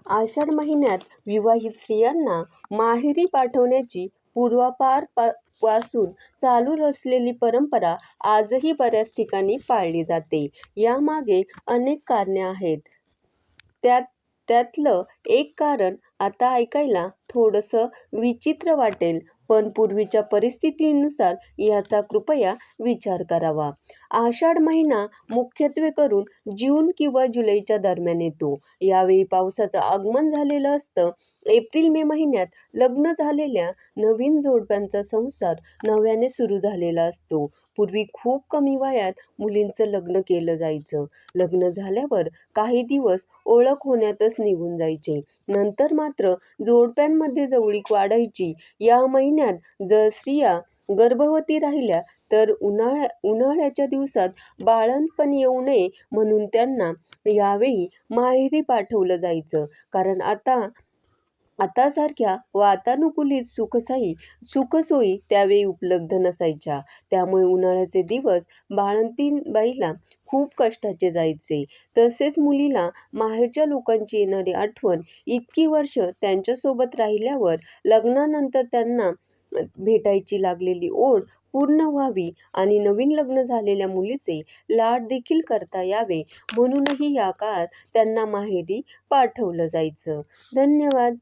आषाढ महिन्यात विवाहित स्त्रियांना माहेरी पाठवण्याची पूर्वापार पासून चालू असलेली परंपरा आजही बऱ्याच ठिकाणी पाळली जाते. यामागे अनेक कारणे आहेत. त्यातलं एक कारण आता ऐकायला थोडंसं विचित्र वाटेल, पण पूर्वीच्या परिस्थितीनुसार याचा कृपया विचार करावा. आषाढ महिना मुख्यत्वे करून जून किंवा जुलैच्या दरम्यान येतो. यावेळी पावसाचं आगमन झालेलं असतं. एप्रिल-मे महिन्यात लग्न झालेल्या नवीन जोडप्यांचा संसार नव्याने सुरू झालेला असतो. पूर्वी खूप कमी वयात मुलींचं लग्न केलं जायचं. लग्न झाल्यावर काही दिवस ओळख होण्यातच निघून जायचे. नंतर मात्र जोडप्यांमध्ये जवळीक वाढायची. या महिन्यात जर स्त्रिया गर्भवती राहिल्या तर उन्हाळ्याच्या दिवसात बाळंतपण येऊ नये म्हणून त्यांना यावेळी माहेरी पाठवलं जायचं. कारण आतासारख्या वातानुकूलित सुखसोयी त्यावेळी उपलब्ध नसायच्या. त्यामुळे उन्हाळ्याचे दिवस बाळंतीण बाईला खूप कष्टाचे जायचे. तसेच मुलीला माहेरच्या लोकांची येणारी आठवण, इतकी वर्ष त्यांच्यासोबत राहिल्यावर लग्नानंतर त्यांना भेटायची लागलेली ओढ पूर्ण व्हावी आणि नवीन लग्न झालेल्या मुलीचे लाड देखील करता यावे म्हणूनही या काळात त्यांना माहेरी पाठवलं जायचं. धन्यवाद.